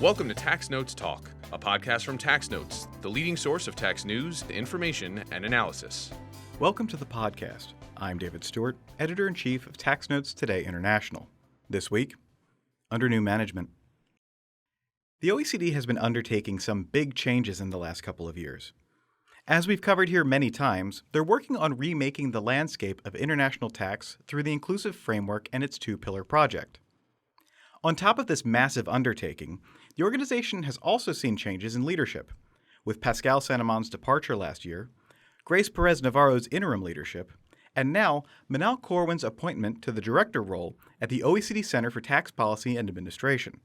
Welcome to Tax Notes Talk, a podcast from Tax Notes, the leading source of tax news, information, and analysis. Welcome to the podcast. I'm David Stewart, Editor-in-Chief of Tax Notes Today International. This week, under new management. The OECD has been undertaking some big changes in the last couple of years. As we've covered here many times, they're working on remaking the landscape of international tax through the Inclusive Framework and its two-pillar project. On top of this massive undertaking, the organization has also seen changes in leadership, with Pascal Saint-Amand's departure last year, Grace Perez-Navarro's interim leadership, and now Manal Corwin's appointment to the director role at the OECD Center for Tax Policy and Administration.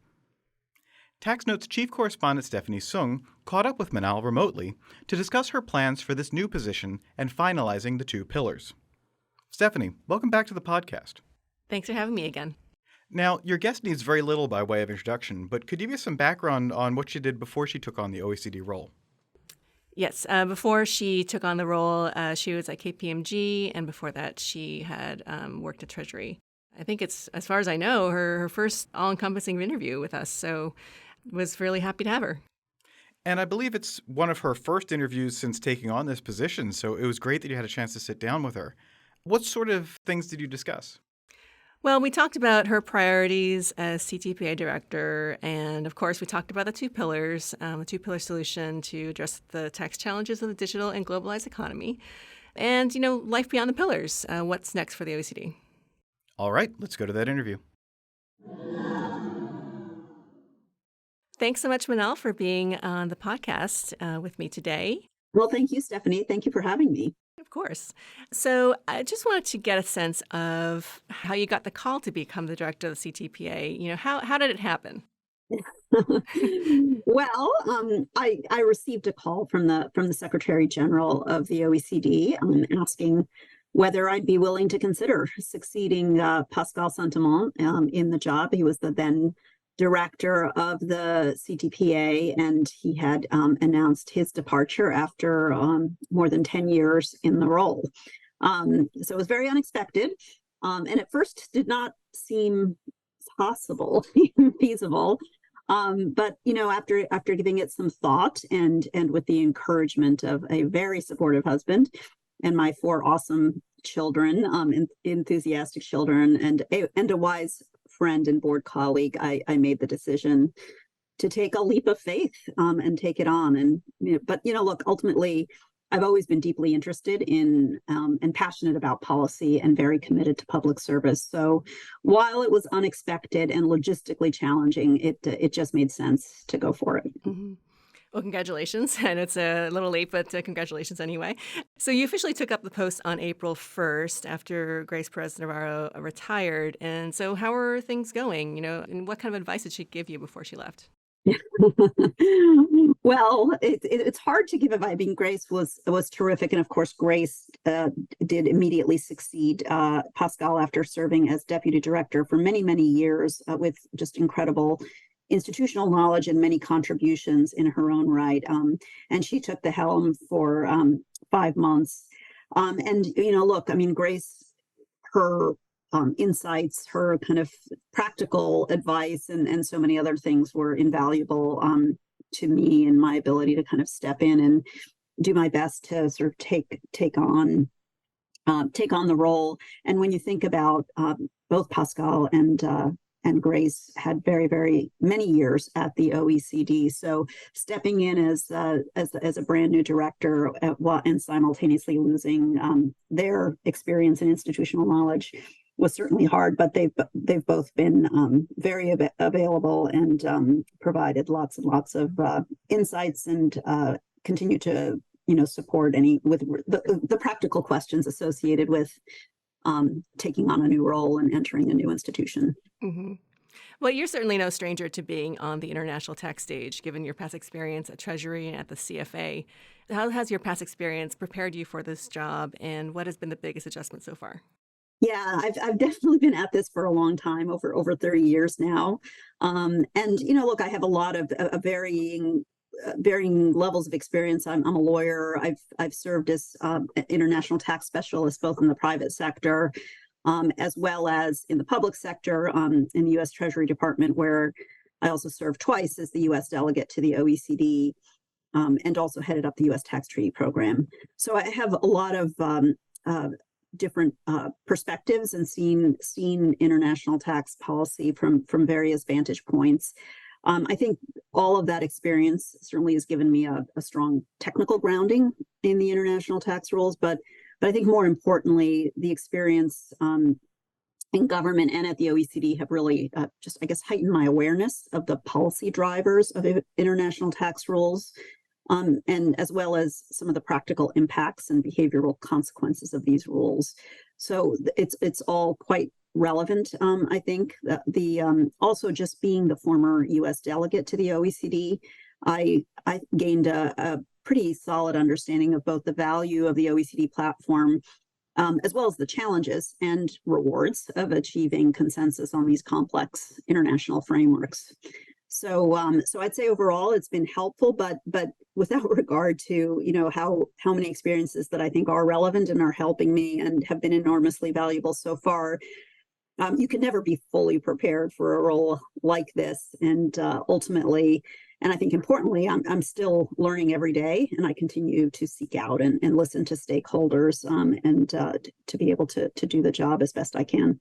Tax Notes chief correspondent Stephanie Sung caught up with Manal remotely to discuss her plans for this new position and finalizing the two pillars. Stephanie, welcome back to the podcast. Thanks for having me again. Now, your guest needs very little by way of introduction, but could you give us some background on what she did before she took on the OECD role? Yes, before she took on the role, she was at KPMG, and before that, she had worked at Treasury. I think it's, as far as I know, her first all-encompassing interview with us, so was really happy to have her. And I believe it's one of her first interviews since taking on this position, so it was great that you had a chance to sit down with her. What sort of things did you discuss? Well, we talked about her priorities as CTPA director, and of course, we talked about the two pillars, the two-pillar solution to address the tax challenges of the digital and globalized economy, and, life beyond the pillars. What's next for the OECD? All right, let's go to that interview. Thanks so much, Manal, for being on the podcast with me today. Well, thank you, Stephanie. Thank you for having me. Of course. So I just wanted to get a sense of how you got the call to become the director of the CTPA. How did it happen? Well, I received a call from the Secretary General of the OECD asking whether I'd be willing to consider succeeding Pascal Saint-Amand in the job. He was the then director of the CTPA, and he had announced his departure after more than 10 years in the role. So it was very unexpected, and at first did not seem possible, feasible. But after giving it some thought and with the encouragement of a very supportive husband and my 4 awesome children, enthusiastic children, and a wise friend and board colleague, I made the decision to take a leap of faith and take it on. But look, ultimately, I've always been deeply interested in and passionate about policy and very committed to public service. So while it was unexpected and logistically challenging, it just made sense to go for it. Mm-hmm. Well, congratulations. And it's a little late, but congratulations anyway. So you officially took up the post on April 1st after Grace Perez-Navarro retired. And so how are things going? And what kind of advice did she give you before she left? Well, it's hard to give advice. I mean, Grace was terrific. And of course, Grace did immediately succeed Pascal after serving as deputy director for many, many years with just incredible institutional knowledge and many contributions in her own right. And she took the helm for 5 months. Look, I mean, Grace, her insights, her kind of practical advice and so many other things were invaluable to me and my ability to kind of step in and do my best to sort of take on the role. And when you think about both Pascal and Grace had very, very many years at the OECD. So stepping in as a brand new director and simultaneously losing their experience and institutional knowledge was certainly hard, but they've both been very available and provided lots and lots of insights and continue to support with the practical questions associated with taking on a new role and entering a new institution. Mm-hmm. Well, you're certainly no stranger to being on the international tax stage, given your past experience at Treasury and at the CFA. How has your past experience prepared you for this job, and what has been the biggest adjustment so far? Yeah, I've definitely been at this for a long time, over 30 years now. Look, I have a lot of varying levels of experience. I'm a lawyer. I've served as international tax specialist both in the private sector as well as in the public sector in the U.S. Treasury Department, where I also served twice as the U.S. delegate to the OECD, and also headed up the U.S. Tax Treaty Program. So I have a lot of different perspectives and seen international tax policy from various vantage points. I think all of that experience certainly has given me a strong technical grounding in the international tax rules, but I think more importantly, the experience in government and at the OECD have really just, I guess, heightened my awareness of the policy drivers of international tax rules, and as well as some of the practical impacts and behavioral consequences of these rules. So it's all quite relevant. I think the also just being the former U.S. delegate to the OECD, I gained a pretty solid understanding of both the value of the OECD platform, as well as the challenges and rewards of achieving consensus on these complex international frameworks. So I'd say overall it's been helpful, but without regard to how many experiences that I think are relevant and are helping me and have been enormously valuable so far. You can never be fully prepared for a role like this, and ultimately, and I think importantly, I'm still learning every day, and I continue to seek out and listen to stakeholders, and to be able to do the job as best I can.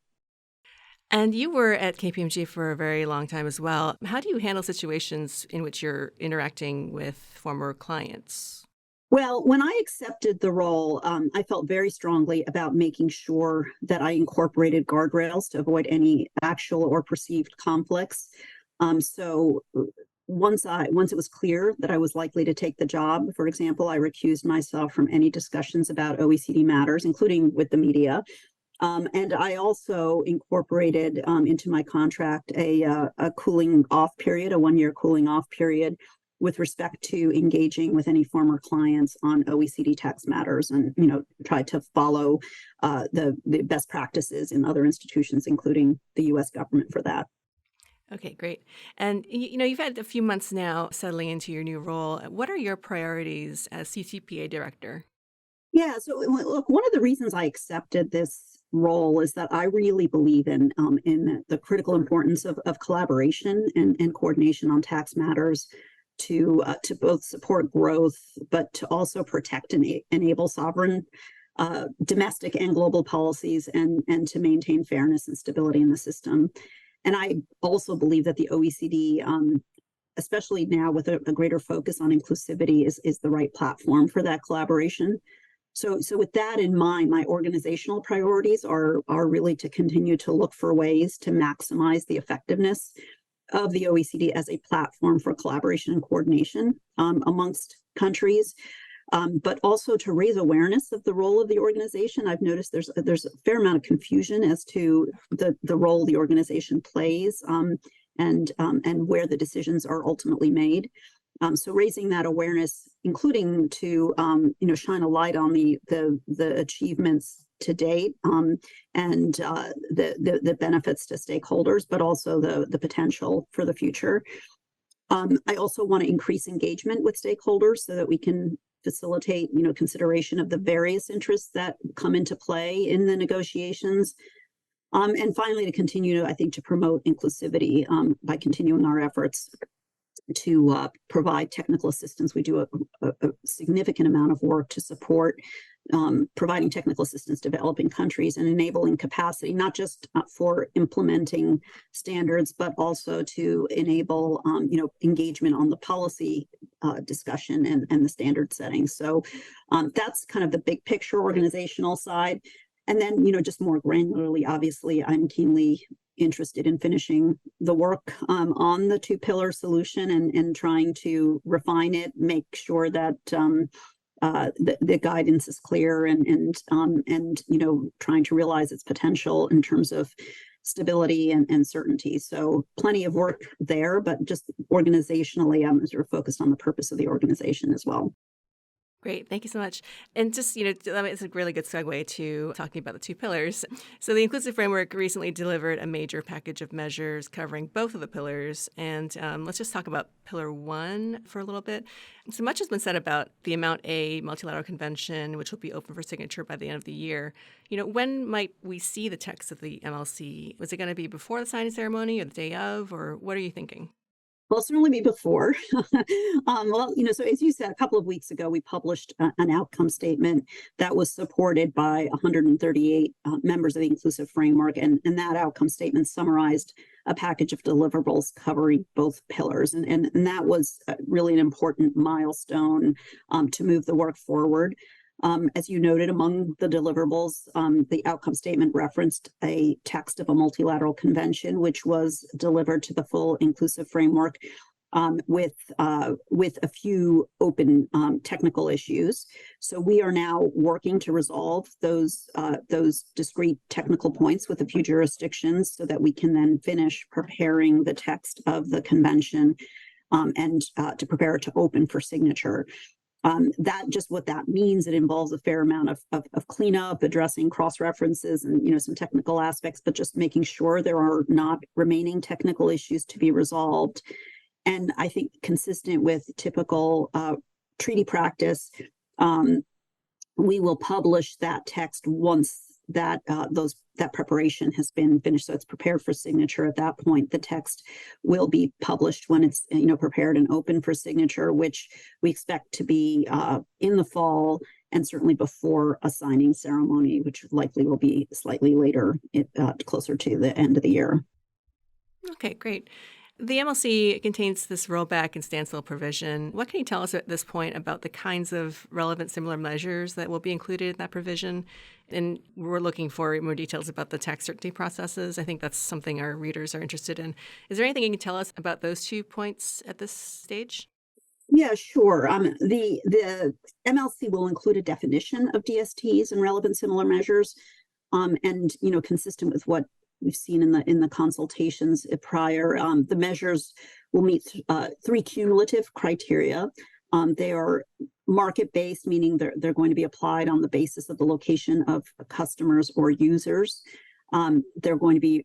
And you were at KPMG for a very long time as well. How do you handle situations in which you're interacting with former clients? Well, when I accepted the role, I felt very strongly about making sure that I incorporated guardrails to avoid any actual or perceived conflicts. So once it was clear that I was likely to take the job, for example, I recused myself from any discussions about OECD matters, including with the media. And I also incorporated into my contract a cooling off period, a 1-year cooling off period, with respect to engaging with any former clients on OECD tax matters, and try to follow the best practices in other institutions, including the U.S. government, for that. Okay, great. And you've had a few months now settling into your new role. What are your priorities as CTPA director? Yeah, so look, one of the reasons I accepted this role is that I really believe in the critical importance of collaboration and coordination on tax matters to both support growth, but to also protect and enable sovereign domestic and global policies, and to maintain fairness and stability in the system. And I also believe that the OECD, especially now with a greater focus on inclusivity, is the right platform for that collaboration. So with that in mind, my organizational priorities are really to continue to look for ways to maximize the effectiveness of the OECD as a platform for collaboration and coordination amongst countries, but also to raise awareness of the role of the organization. I've noticed there's a fair amount of confusion as to the role the organization plays, and where the decisions are ultimately made. So raising that awareness, including to shine a light on the achievements to date, and the benefits to stakeholders, but also the potential for the future. I also want to increase engagement with stakeholders so that we can facilitate consideration of the various interests that come into play in the negotiations. And finally, to continue to promote inclusivity by continuing our efforts to provide technical assistance. We do a significant amount of work to support providing technical assistance to developing countries and enabling capacity, not just for implementing standards, but also to enable engagement on the policy discussion and the standard setting. So that's kind of the big picture organizational side. And then, just more granularly, obviously, I'm keenly interested in finishing the work on the 2-pillar solution and trying to refine it, make sure that the guidance is clear, and trying to realize its potential in terms of stability and certainty. So plenty of work there, but just organizationally, I'm sort of focused on the purpose of the organization as well. Great. Thank you so much. And just, it's a really good segue to talking about the 2 pillars. So the Inclusive Framework recently delivered a major package of measures covering both of the pillars. And let's just talk about Pillar 1 for a little bit. So much has been said about the Amount A multilateral convention, which will be open for signature by the end of the year. When might we see the text of the MLC? Was it going to be before the signing ceremony or the day of, or what are you thinking? Well, certainly be before. So as you said, a couple of weeks ago, we published an outcome statement that was supported by 138 members of the Inclusive Framework. And that outcome statement summarized a package of deliverables covering both pillars. And that was really an important milestone to move the work forward. As you noted, among the deliverables, the outcome statement referenced a text of a multilateral convention, which was delivered to the full inclusive framework with a few open technical issues. So we are now working to resolve those discrete technical points with a few jurisdictions so that we can then finish preparing the text of the convention and to prepare it to open for signature. That just what that means, it involves a fair amount of cleanup, addressing cross-references and some technical aspects, but just making sure there are not remaining technical issues to be resolved. And I think consistent with typical treaty practice, we will publish that text once that that preparation has been finished, so it's prepared for signature. At that point, the text will be published when it's prepared and open for signature, which we expect to be in the fall and certainly before a signing ceremony, which likely will be slightly later, closer to the end of the year. Okay, great. The MLC contains this rollback and standstill provision. What can you tell us at this point about the kinds of relevant similar measures that will be included in that provision? And we're looking for more details about the tax certainty processes. I think that's something our readers are interested in. Is there anything you can tell us about those 2 points at this stage? Yeah, sure. The MLC will include a definition of DSTs and relevant similar measures, and consistent with what we've seen in the consultations prior. The measures will meet 3 cumulative criteria. They are market-based, meaning they're going to be applied on the basis of the location of customers or users. They're going to be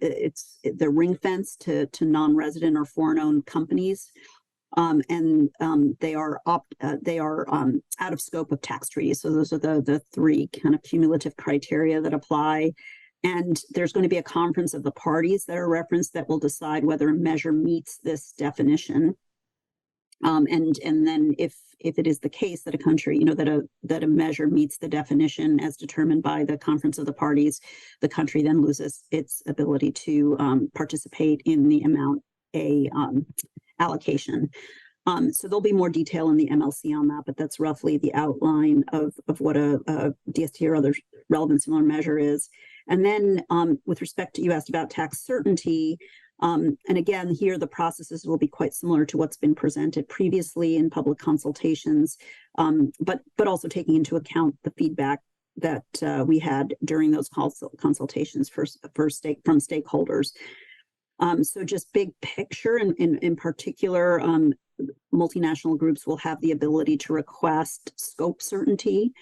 they're ring-fenced to non-resident or foreign-owned companies, and they are out of scope of tax treaties. So those are the 3 kind of cumulative criteria that apply. And there's going to be a conference of the parties that are referenced that will decide whether a measure meets this definition. And then if it is the case that a country, that a measure meets the definition as determined by the conference of the parties, the country then loses its ability to participate in the amount A allocation. So there'll be more detail in the MLC on that, but that's roughly the outline of what a DST or other relevant similar measure is. And then with respect to, you asked about tax certainty, and again, here the processes will be quite similar to what's been presented previously in public consultations, but also taking into account the feedback that we had during those consultations from stakeholders. So just big picture, in particular, multinational groups will have the ability to request scope certainty,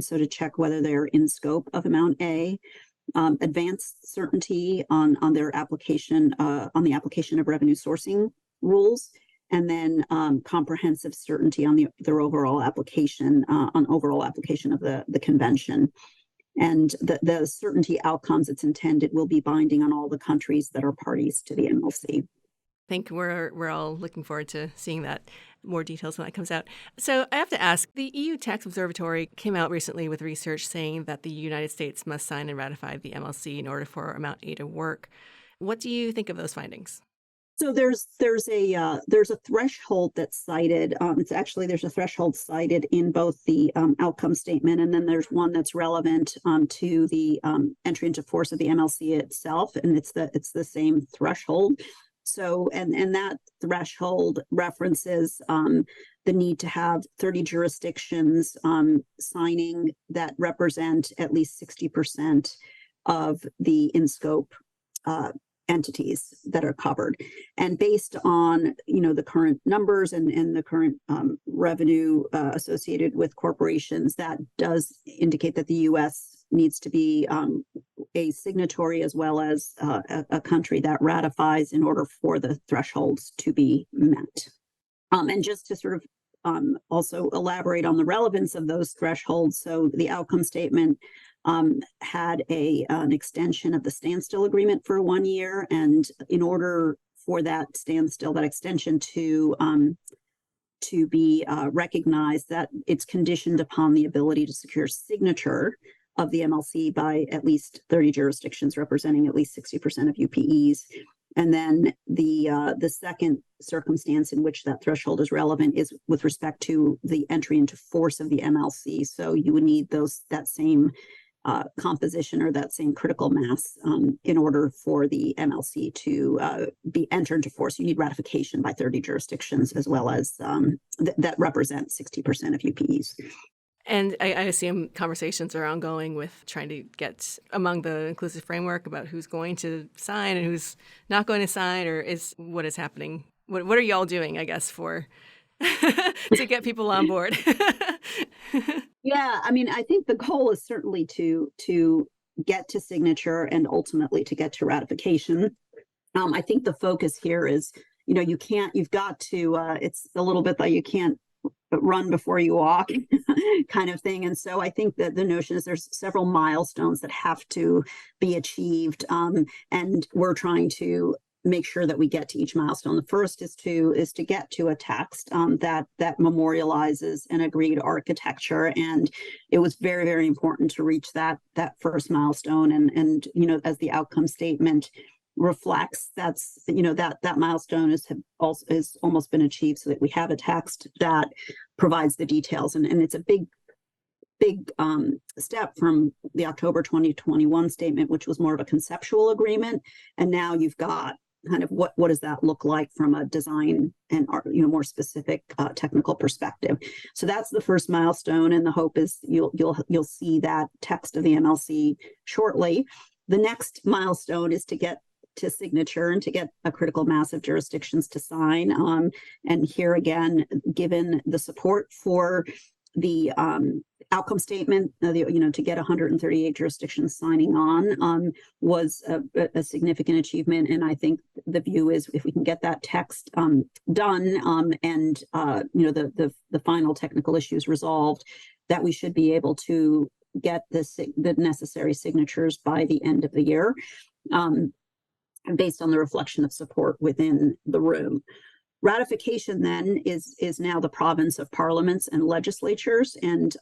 so to check whether they're in scope of amount A, advanced certainty on their application, on the application of revenue sourcing rules, and then comprehensive certainty on their overall application, of the convention. And the certainty outcomes it's intended will be binding on all the countries that are parties to the MLC. I think we're all looking forward to seeing that, more details when that comes out. So I have to ask, the EU Tax Observatory came out recently with research saying that the United States must sign and ratify the MLC in order for Amount A to work. What do you think of those findings? So there's a threshold that's cited. There's a threshold cited in both the outcome statement, and then there's one that's relevant to the entry into force of the MLC itself, and it's the same threshold. So and that threshold references the need to have 30 jurisdictions signing that represent at least 60% of the in-scope entities that are covered. And based on the current numbers and the current revenue associated with corporations, that does indicate that the U.S. needs to be a signatory as well as a country that ratifies in order for the thresholds to be met. And just to sort of also elaborate on the relevance of those thresholds, so the outcome statement had an extension of the standstill agreement for 1 year, and in order for that standstill, that extension to be recognized, that it's conditioned upon the ability to secure signature of the MLC by at least 30 jurisdictions representing at least 60% of UPEs. And then the second circumstance in which that threshold is relevant is with respect to the entry into force of the MLC. So you would need that same composition or that same critical mass in order for the MLC to be entered into force. You need ratification by 30 jurisdictions as well as that represent 60% of UPEs. And I assume conversations are ongoing with trying to get among the inclusive framework about who's going to sign and who's not going to sign, or what is happening? What are y'all doing, I guess, for to get people on board? Yeah, I mean, I think the goal is certainly to get to signature and ultimately to get to ratification. I think the focus here is, you've got to, it's a little bit like you can't run before you walk kind of thing. And so I think that the notion is there's several milestones that have to be achieved. And we're trying to make sure that we get to each milestone. The first is to get to a text that memorializes an agreed architecture, and it was very, very important to reach that first milestone. And as the outcome statement reflects, that's that milestone is almost been achieved, so that we have a text that provides the details, and it's a big step from the October 2021 statement, which was more of a conceptual agreement, and now you've got kind of what does that look like from a design and more specific technical perspective. So that's the first milestone, and the hope is you'll see that text of the MLC shortly. The next milestone is to get to signature and to get a critical mass of jurisdictions to sign. And here again, given the support for the outcome statement, to get 138 jurisdictions signing on was a significant achievement. And I think the view is if we can get that text done and the final technical issues resolved, that we should be able to get the necessary signatures by the end of the year, based on the reflection of support within the room. Ratification then is now the province of parliaments and legislatures, and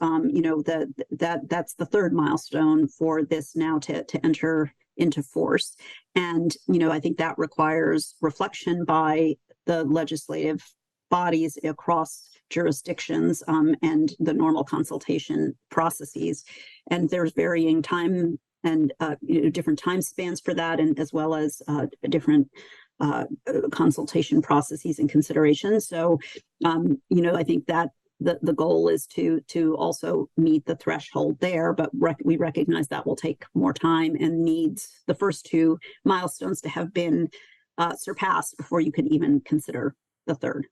that's the third milestone for this now to enter into force. And I think that requires reflection by the legislative bodies across jurisdictions and the normal consultation processes. And there's varying time and different time spans for that, and as well as different consultation processes and considerations. So, I think that the goal is to also meet the threshold there, but we recognize that will take more time and needs the first two milestones to have been surpassed before you could even consider the third.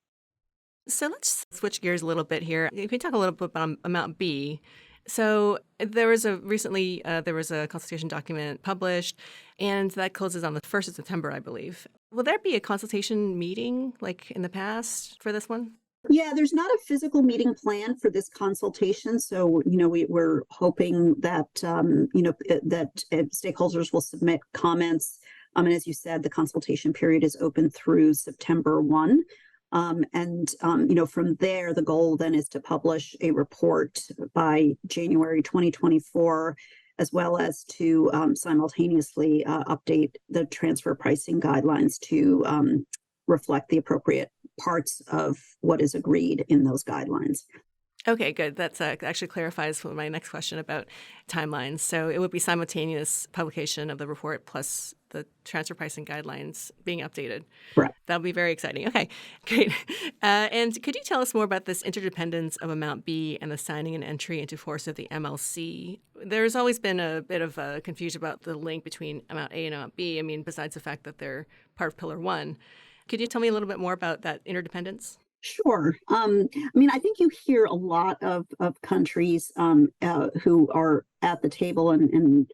So let's switch gears a little bit here. Can we talk a little bit about Amount B? So there was a consultation document published, and that closes on the 1st of September, I believe. Will there be a consultation meeting like in the past for this one? Yeah, there's not a physical meeting planned for this consultation. So, we're hoping that, that stakeholders will submit comments. And as you said, the consultation period is open through September 1. From there, the goal then is to publish a report by January 2024, as well as to simultaneously update the transfer pricing guidelines to reflect the appropriate parts of what is agreed in those guidelines. Okay, good. That actually clarifies my next question about timelines. So it would be simultaneous publication of the report plus the transfer pricing guidelines being updated. Right. That'll be very exciting. Okay, great. And could you tell us more about this interdependence of Amount B and the signing and entry into force of the MLC? There's always been a bit of confusion about the link between Amount A and Amount B. I mean, besides the fact that they're part of Pillar 1. Could you tell me a little bit more about that interdependence? Sure. I think you hear a lot of countries who are at the table and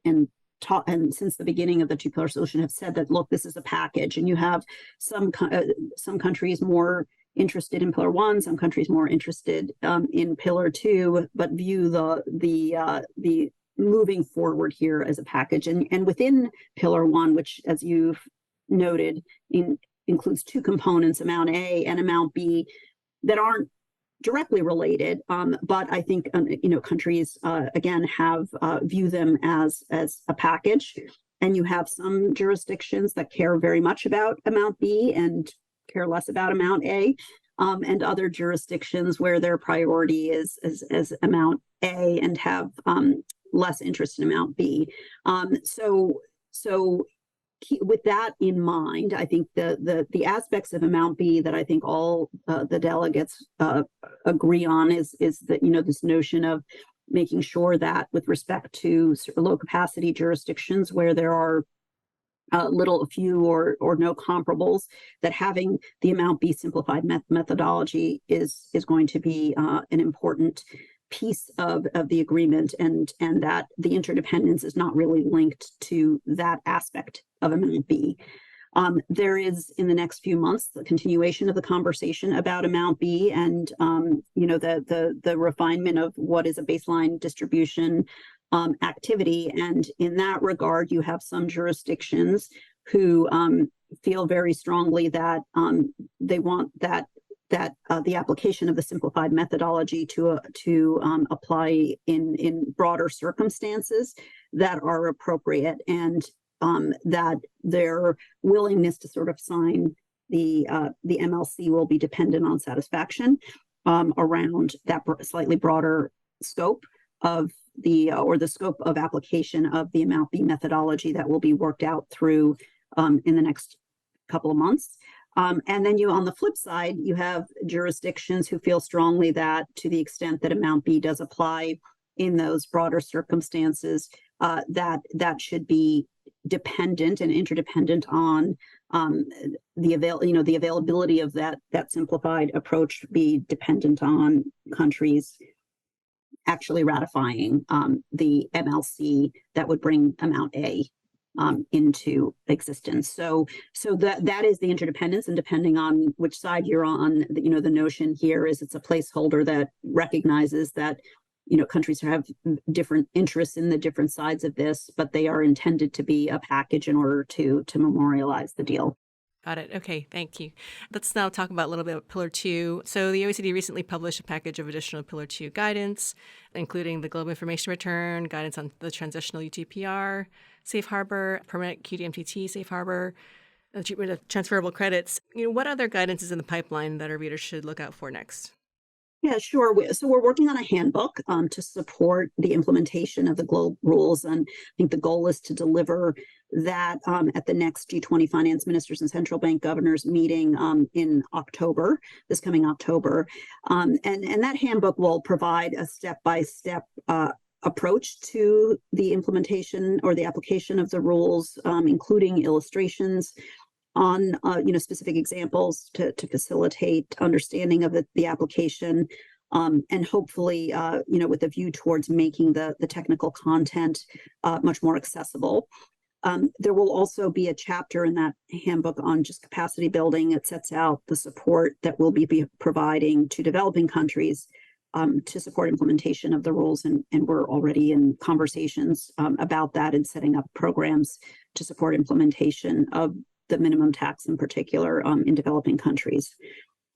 since the beginning of the two-pillar solution have said that, look, this is a package, and you have some countries more interested in Pillar 1, some countries more interested in Pillar 2, but view the moving forward here as a package. And within Pillar 1, which, as you've noted, includes two components, amount A and amount B, that aren't directly related, but I think countries again have view them as a package, and you have some jurisdictions that care very much about amount B and care less about amount A, and other jurisdictions where their priority is amount A and have less interest in amount B. So with that in mind, I think the aspects of amount B that I think all the delegates agree on is that this notion of making sure that with respect to low capacity jurisdictions where there are few or no comparables, that having the amount B simplified methodology is going to be an important piece of the agreement, and that the interdependence is not really linked to that aspect of amount B. There is, in the next few months, the continuation of the conversation about amount B, and the refinement of what is a baseline distribution activity. And in that regard, you have some jurisdictions who feel very strongly that they want that the application of the simplified methodology to apply in broader circumstances that are appropriate, and that their willingness to sort of sign the MLC will be dependent on satisfaction around that slightly broader scope of the scope of application of the amount B methodology that will be worked out through in the next couple of months. And then on the flip side, you have jurisdictions who feel strongly that to the extent that amount B does apply in those broader circumstances, that should be dependent and interdependent on the availability of that simplified approach, be dependent on countries actually ratifying the MLC that would bring amount A into existence. So that is the interdependence, and depending on which side you're on, the notion here is it's a placeholder that recognizes that countries have different interests in the different sides of this, but they are intended to be a package in order to memorialize the deal. Got it. Okay, thank you. Let's now talk about a little bit about Pillar 2. So the OECD recently published a package of additional Pillar 2 guidance, including the Global Information Return, guidance on the transitional UTPR, safe harbor, permanent QDMTT safe harbor, treatment of transferable credits. What other guidance is in the pipeline that our readers should look out for next? Yeah, sure. So we're working on a handbook to support the implementation of the global rules. And I think the goal is to deliver that at the next G20 finance ministers and central bank governors meeting in October, this coming October. And that handbook will provide a step-by-step approach to the implementation or the application of the rules, including illustrations on specific examples to facilitate understanding of the application, and hopefully with a view towards making the technical content much more accessible. There will also be a chapter in that handbook on just capacity building. It sets out the support that we'll be providing to developing countries to support implementation of the rules, and we're already in conversations about that and setting up programs to support implementation of the minimum tax in particular in developing countries.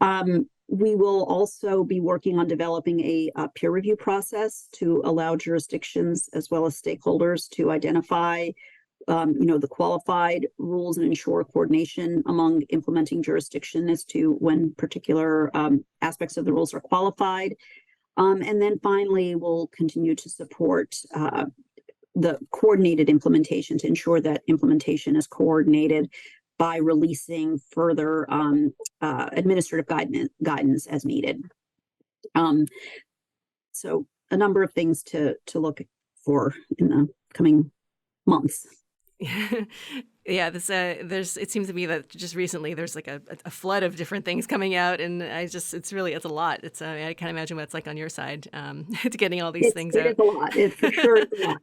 We will also be working on developing a peer review process to allow jurisdictions as well as stakeholders to identify the qualified rules and ensure coordination among implementing jurisdiction as to when particular aspects of the rules are qualified. And then finally, we'll continue to support the coordinated implementation to ensure that implementation is coordinated by releasing further administrative guidance as needed. So a number of things to look for in the coming months. Yeah, it seems to me that just recently there's like a flood of different things coming out, and it's a lot. I can't imagine what it's like on your side to getting all these things out. It is a lot. It's for sure it's a lot.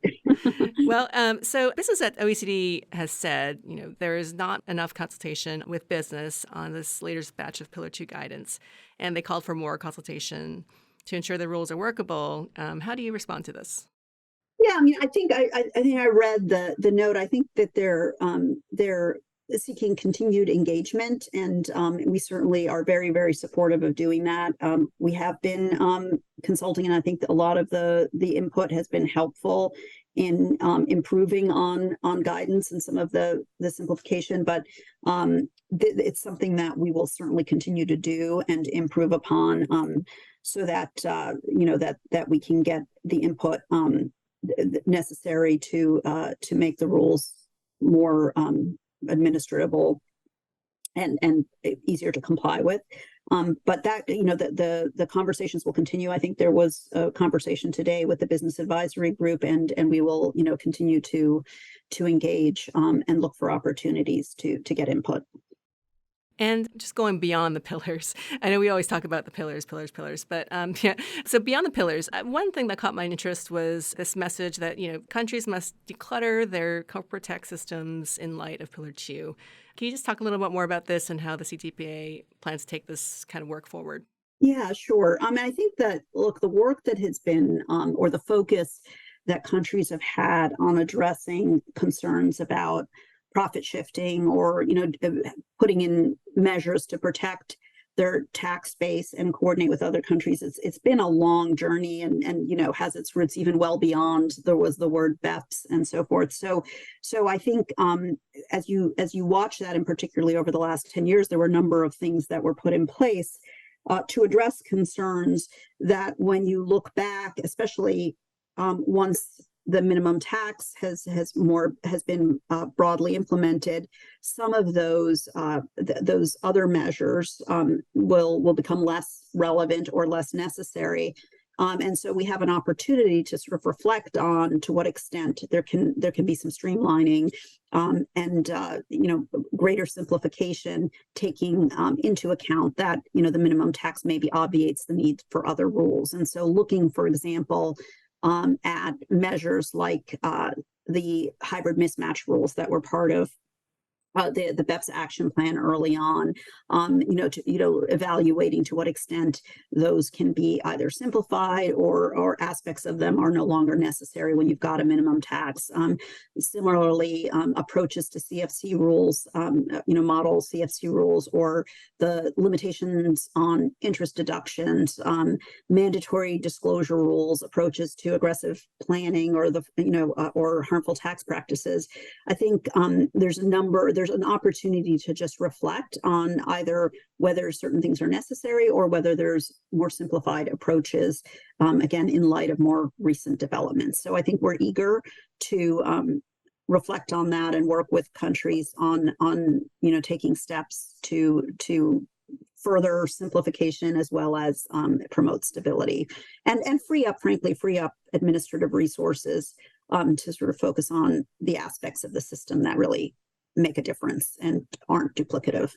Well, so Business at OECD has said, there is not enough consultation with business on this latest batch of Pillar 2 guidance, and they called for more consultation to ensure the rules are workable. How do you respond to this? Yeah, I mean, I think I read the note. I think that they're seeking continued engagement, and we certainly are very, very supportive of doing that. We have been consulting, and I think that a lot of the input has been helpful in improving on guidance and some of the simplification, but it's something that we will certainly continue to do and improve upon, so that that we can get the input necessary to make the rules more administratable and easier to comply with. But that, the conversations will continue. I think there was a conversation today with the business advisory group, and we will, continue to engage and look for opportunities to get input. And just going beyond the pillars, I know we always talk about the pillars, but yeah. So beyond the pillars, one thing that caught my interest was this message that, countries must declutter their corporate tax systems in light of Pillar 2. Can you just talk a little bit more about this and how the CTPA plans to take this kind of work forward? Yeah, sure. I think that, look, the work that has been, or the focus that countries have had on addressing concerns about profit shifting, or putting in measures to protect their tax base and coordinate with other countries, it's been a long journey, and has its roots even well beyond there was the word BEPS and so forth. So I think as you watch that, and particularly over the last 10 years, there were a number of things that were put in place to address concerns that, when you look back, especially once the minimum tax has been broadly implemented, some of those other measures will become less relevant or less necessary. And so we have an opportunity to sort of reflect on to what extent there can be some streamlining and greater simplification, taking into account that the minimum tax maybe obviates the need for other rules. And so looking, for example, at measures like the hybrid mismatch rules that were part of the BEPS action plan early on, evaluating to what extent those can be either simplified or aspects of them are no longer necessary when you've got a minimum tax. Similarly, approaches to CFC rules, model CFC rules, or the limitations on interest deductions, mandatory disclosure rules, approaches to aggressive planning, or or harmful tax practices. I think there's an opportunity to just reflect on either whether certain things are necessary or whether there's more simplified approaches, again, in light of more recent developments. So I think we're eager to reflect on that and work with countries on taking steps to further simplification, as well as promote stability and free up administrative resources to sort of focus on the aspects of the system that really make a difference and aren't duplicative.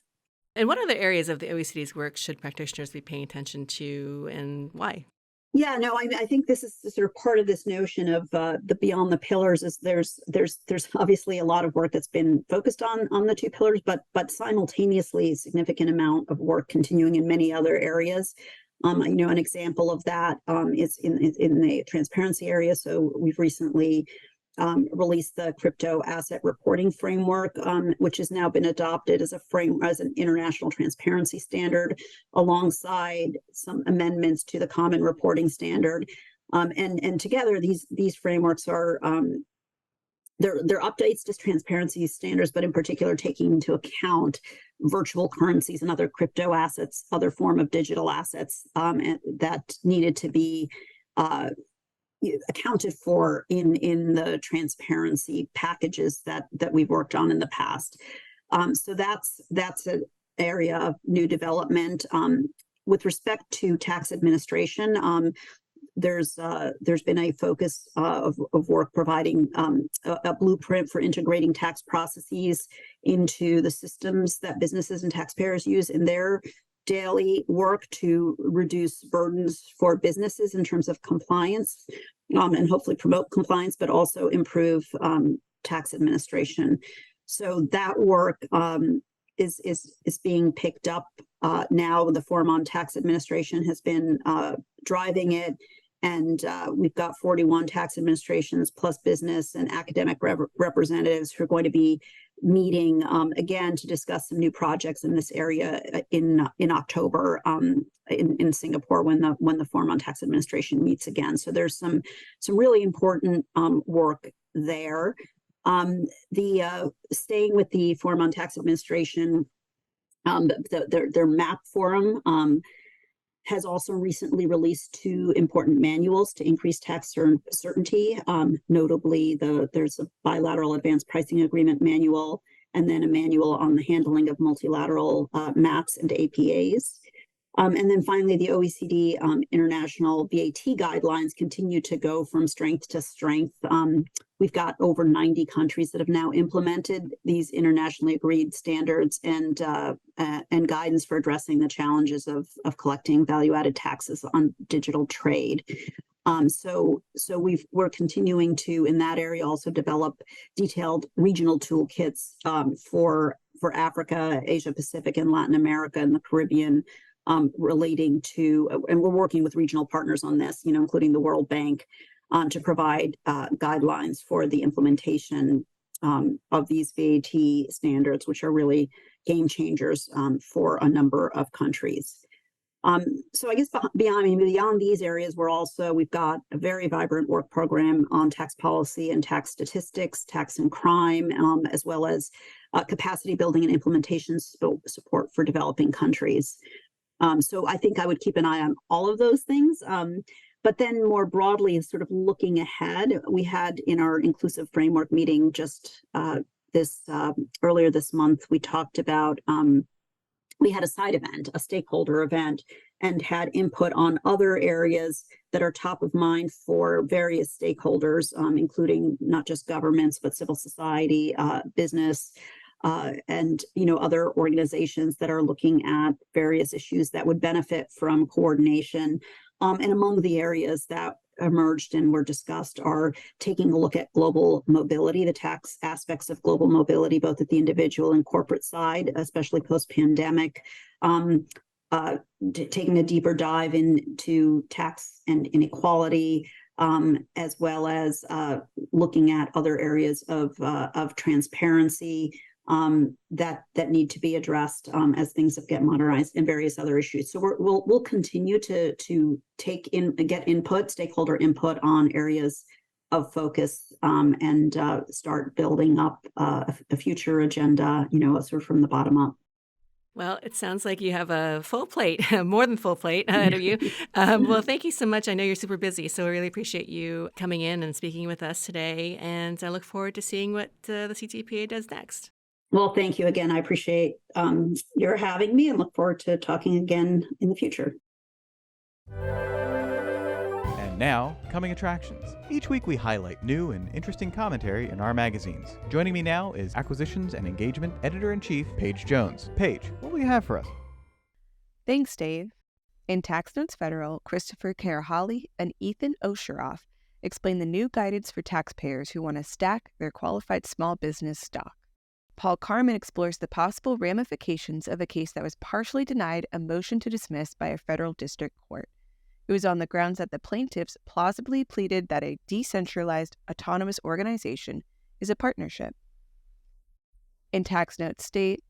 And what other areas of the OECD's work should practitioners be paying attention to, and why? Yeah, no, I think this is sort of part of this notion of the beyond the pillars. Is there's obviously a lot of work that's been focused on the two pillars, but simultaneously a significant amount of work continuing in many other areas. An example of that is in the transparency area. So we've recently released the crypto asset reporting framework, which has now been adopted as an international transparency standard, alongside some amendments to the common reporting standard. And together, these frameworks are they're updates to transparency standards, but in particular taking into account virtual currencies and other crypto assets, other form of digital assets that needed to be accounted for in the transparency packages that we've worked on in the past. So that's an area of new development. With respect to tax administration, there's been a focus of work providing a blueprint for integrating tax processes into the systems that businesses and taxpayers use in their daily work to reduce burdens for businesses in terms of compliance, and hopefully promote compliance, but also improve tax administration. So that work is being picked up now. The Forum on Tax Administration has been driving it, and we've got 41 tax administrations plus business and academic representatives who are going to be meeting again to discuss some new projects in this area in October in Singapore when the Forum on Tax Administration meets again. So there's some really important work there. Staying with the Forum on Tax Administration, their MAP forum has also recently released 2 important manuals to increase tax certainty. Notably, there's a bilateral advanced pricing agreement manual, and then a manual on the handling of multilateral MAPs and APAs. And then finally, the OECD international VAT guidelines continue to go from strength to strength. We've got over 90 countries that have now implemented these internationally agreed standards and guidance for addressing the challenges of collecting value-added taxes on digital trade. So we're continuing to, in that area, also develop detailed regional toolkits for Africa, Asia Pacific, and Latin America, and the Caribbean, relating to, and we're working with regional partners on this, including the World Bank, to provide guidelines for the implementation of these VAT standards, which are really game changers for a number of countries. So I guess beyond these areas, we've got a very vibrant work program on tax policy and tax statistics, tax and crime, as well as capacity building and implementation support for developing countries. So I think I would keep an eye on all of those things. But then more broadly, sort of looking ahead, we had in our inclusive framework meeting just earlier this month, we talked about, we had a side event, a stakeholder event, and had input on other areas that are top of mind for various stakeholders, including not just governments, but civil society, business, and other organizations that are looking at various issues that would benefit from coordination. And among the areas that emerged and were discussed are taking a look at global mobility, the tax aspects of global mobility, both at the individual and corporate side, especially post-pandemic, taking a deeper dive into tax and inequality, as well as looking at other areas of transparency that need to be addressed as things get modernized, and various other issues. So we'll continue to get stakeholder input on areas of focus, and start building up a future agenda, sort of from the bottom up. Well, it sounds like you have a full plate, more than full plate ahead of you. Well, thank you so much. I know you're super busy, so I really appreciate you coming in and speaking with us today. And I look forward to seeing what the CTPA does next. Well, thank you again. I appreciate your having me, and look forward to talking again in the future. And now, coming attractions. Each week we highlight new and interesting commentary in our magazines. Joining me now is Acquisitions and Engagement Editor-in-Chief, Paige Jones. Paige, what will you have for us? Thanks, Dave. In Tax Notes Federal, Christopher Karahali and Ethan Osheroff explain the new guidance for taxpayers who want to stack their qualified small business stock. Paul Carman explores the possible ramifications of a case that was partially denied a motion to dismiss by a federal district court. It was on the grounds that the plaintiffs plausibly pleaded that a decentralized autonomous organization is a partnership. In Tax Notes State,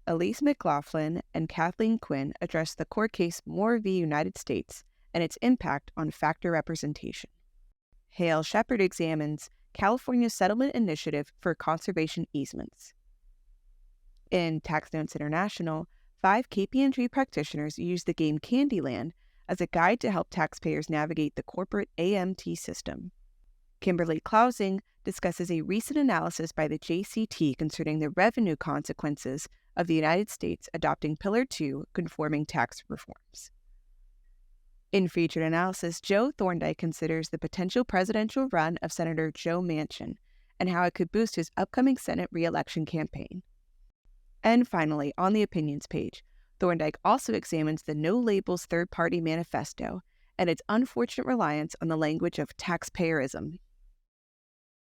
Elise McLaughlin and Kathleen Quinn address the court case Moore v. United States and its impact on factor representation. Hale Shepard examines California's settlement initiative for conservation easements. In Tax Notes International, 5 KPMG practitioners use the game Candyland as a guide to help taxpayers navigate the corporate AMT system. Kimberly Klausing discusses a recent analysis by the JCT concerning the revenue consequences of the United States adopting Pillar 2 conforming tax reforms. In featured analysis, Joe Thorndike considers the potential presidential run of Senator Joe Manchin and how it could boost his upcoming Senate re-election campaign. And finally, on the opinions page, Thorndike also examines the No Labels third-party manifesto and its unfortunate reliance on the language of taxpayerism.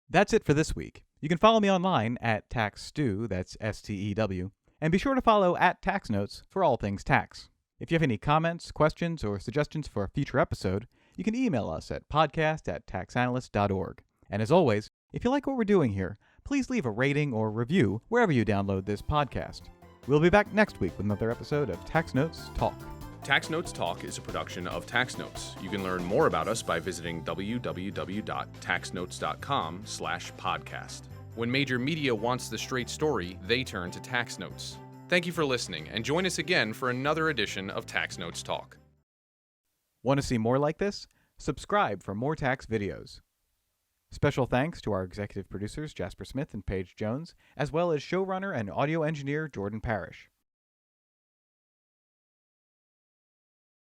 That's it for this week. You can follow me online at TaxStew, that's STEW, and be sure to follow at Tax Notes for all things tax. If you have any comments, questions, or suggestions for a future episode, you can email us at podcast@taxanalyst.org. And as always, if you like what we're doing here, please leave a rating or review wherever you download this podcast. We'll be back next week with another episode of Tax Notes Talk. Tax Notes Talk is a production of Tax Notes. You can learn more about us by visiting www.taxnotes.com/podcast. When major media wants the straight story, they turn to Tax Notes. Thank you for listening, and join us again for another edition of Tax Notes Talk. Want to see more like this? Subscribe for more tax videos. Special thanks to our executive producers Jasper Smith and Paige Jones, as well as showrunner and audio engineer Jordan Parrish.